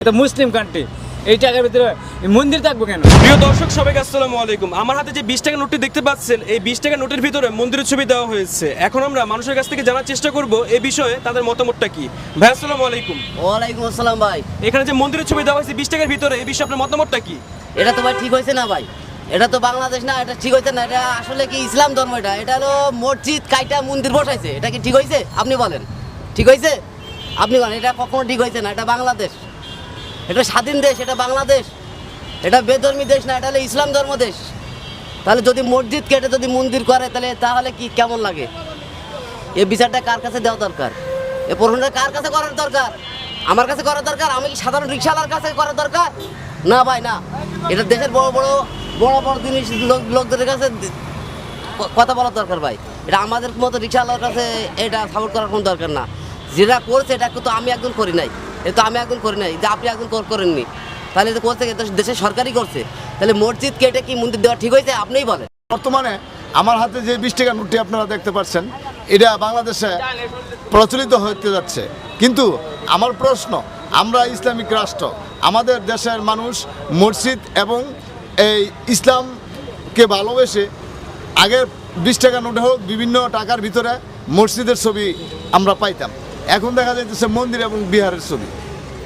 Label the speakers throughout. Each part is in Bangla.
Speaker 1: এটা মুসলিম কান্ট্রি, এই টাকার ভিতরে মন্দির থাকবো কেন?
Speaker 2: প্রিয় দর্শক সবাইকে আসসালামু আলাইকুম। আমার হাতে যে 20 টাকা নোটটি দেখতে পাচ্ছেন, এই 20 টাকা নোটের ভিতরে মন্দিরের ছবি দেওয়া হয়েছে। এখন আমরা মানুষের কাছ থেকে জানার চেষ্টা করব এই বিষয়ে তাদের মতামতটা কি। ভাই আসসালামু আলাইকুম।
Speaker 3: ওয়ালাইকুম আসসালাম ভাই।
Speaker 2: এখানে যে মন্দিরের ছবি দেওয়া হয়েছে 20 টাকার ভিতরে, এই বিষয়ে আপনার মতামতটা কি?
Speaker 3: এটা তো ভাই ঠিক হয়েছে না ভাই, এটা তো বাংলাদেশ না, এটা ঠিক হয়েছে না। এটা আসলে কি ইসলাম ধর্ম, এটা হলো মসজিদ কাইটা মন্দির বসাইছে। এটা কি ঠিক হয়েছে? আপনি বলেন ঠিক হয়েছে? আপনি বলেন এটা কখনো ঠিক হয়েছে না। এটা বাংলাদেশ, এটা স্বাধীন দেশ, এটা বাংলাদেশ, এটা বেধর্মী দেশ না, এটা হলো ইসলাম ধর্ম দেশ। তাহলে যদি মসজিদ কেটে যদি মন্দির করে তাহলে কি কেমন লাগে? এই বিচারটা কার কাছে দেওয়া দরকার? এই প্রশ্নটা কার কাছে করার দরকার? আমার কাছে করার দরকার? আমি কি সাধারণ রিক্সাওয়ালার কাছে করার দরকার? না ভাই না, এটা দেশের বড় বড় জিনিস লোকদের কাছে কথা বলার দরকার ভাই। এটা আমাদের মতো রিক্সাওয়ালার কাছে এটা সাপোর্ট করার কোনো দরকার না। যেটা করছে এটা তো আমি একজন করি নাই, এটা তো আমি একজন করি নাই, যে আপনি একজন করেননি। তাহলে এটা করছে দেশের সরকারই করছে। তাহলে মসজিদ কেটে কি মন্দির দেওয়া ঠিক হয়েছে? আপনিই বলেন।
Speaker 4: বর্তমানে আমার হাতে যে 20 টাকা নোটটি আপনারা দেখতে পাচ্ছেন, এটা বাংলাদেশে প্রচলিত হতে যাচ্ছে। কিন্তু আমার প্রশ্ন, আমরা ইসলামিক রাষ্ট্র, আমাদের দেশের মানুষ মসজিদ এবং এই ইসলামকে ভালোবেসে আগের 20 টাকা নোটে হোক বিভিন্ন টাকার ভিতরে মসজিদের ছবি আমরা পাইতাম। এখন দেখা যাইতেছে মন্দির এবং বিহারের ছবি,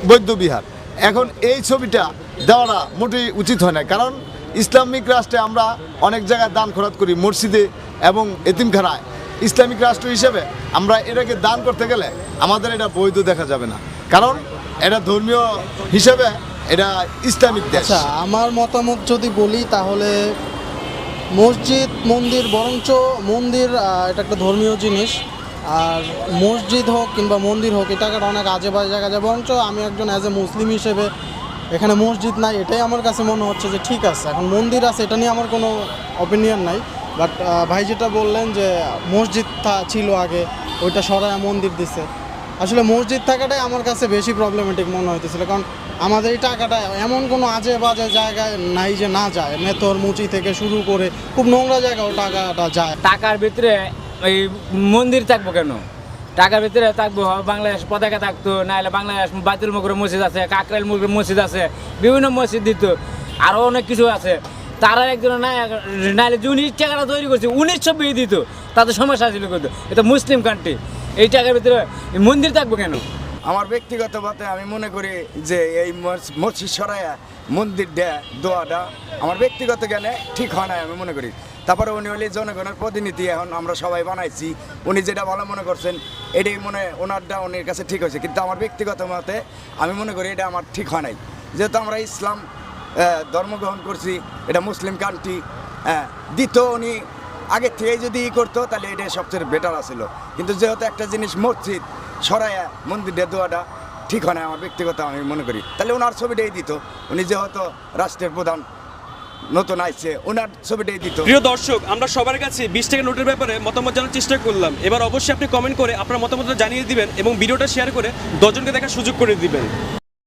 Speaker 4: বৌদ্ধ বিহার। এখন এই ছবিটা দেওয়াটা মোটেই উচিত হয় না, কারণ ইসলামিক রাষ্ট্রে আমরা অনেক জায়গায় দান খরচ করি, মসজিদে এবং এতিমখানায়। ইসলামিক রাষ্ট্র হিসেবে আমরা এটাকে দান করতে গেলে আমাদের এটা বৈধ দেখা যাবে না, কারণ এটা ধর্মীয় হিসেবে এটা ইসলামিক দেশ।
Speaker 5: আচ্ছা, আমার মতামত যদি বলি তাহলে মসজিদ মন্দির বরঞ্চ মন্দির এটা একটা ধর্মীয় জিনিস, আর মসজিদ হোক কিংবা মন্দির হোক এই টাকাটা অনেক আজে বাজে জায়গা যায়। বরঞ্চ আমি একজন অ্যাজ এ মুসলিম হিসেবে এখানে মসজিদ নাই এটাই আমার কাছে মনে হচ্ছে যে ঠিক আছে। এখন মন্দির আছে এটা নিয়ে আমার কোনো অপিনিয়ন নাই, বাট ভাই যেটা বললেন যে মসজিদ ছিল আগে, ওইটা সরায় মন্দির দিছে। আসলে মসজিদ থাকাটাই আমার কাছে বেশি প্রবলেমেটিক মনে হইতেছিল, কারণ আমাদের এই টাকাটা এমন কোনো আজে বাজে জায়গায় নাই যে না যায়। মেথর মুচি থেকে শুরু করে খুব নোংরা জায়গাও টাকাটা যায়।
Speaker 1: টাকার ভিতরে এই মন্দির থাকবো কেন? টাকার ভিতরে থাকবো বাংলাদেশ পতাকা থাকতো, নাহলে বাংলাদেশ বাইতুল মুকররম মসজিদ আছে, কাকরাইল মুকররম মসজিদ আছে, বিভিন্ন মসজিদ দিত, আরও অনেক কিছু আছে। তারা একজন নাহলে যে 19 টাকাটা তৈরি করছে 1920 দিত, তাদের সমস্যা ছিল কিন্তু। এটা মুসলিম কান্ট্রি, এই টাকার ভিতরে মন্দির থাকবো কেন?
Speaker 6: আমার ব্যক্তিগত মতে আমি মনে করি যে এই মসজিদ সরাইয়া মন্দির দেয়া দোয়াটা আমার ব্যক্তিগত জ্ঞানে ঠিক হয় না আমি মনে করি। তারপরে উনি হলে জনগণের প্রতিনিধি, এখন আমরা সবাই বানাইছি, উনি যেটা ভালো মনে করছেন এটাই ওনারটা উনির কাছে ঠিক হয়েছে। কিন্তু আমার ব্যক্তিগত মতে আমি মনে করি এটা আমার ঠিক হয় নাই, যেহেতু আমরা ইসলাম ধর্ম গ্রহণ করছি, এটা মুসলিম কান্ট্রি। দ্বিতীয় উনি আগের থেকেই যদি করতো তাহলে এটা সবচেয়ে বেটার আছিল। কিন্তু যেহেতু একটা জিনিস মসজিদ সরাইয়া মন্দির দেওয়াটা ঠিক হয় না আমার ব্যক্তিগত আমি মনে করি। তাহলে ওনার ছবিটাই দিত, উনি যেহেতু রাষ্ট্রের প্রধান নতুন আইছে, ওনার ছবিটাই দিত।
Speaker 2: প্রিয় দর্শক, আমরা সবার কাছে 20 টাকা নোটের ব্যাপারে মতামত জানার চেষ্টা করলাম। এবার অবশ্যই আপনি কমেন্ট করে আপনার মতামতটা জানিয়ে দিবেন এবং ভিডিওটা শেয়ার করে 10 জনকে দেখার সুযোগ করে দিবেন।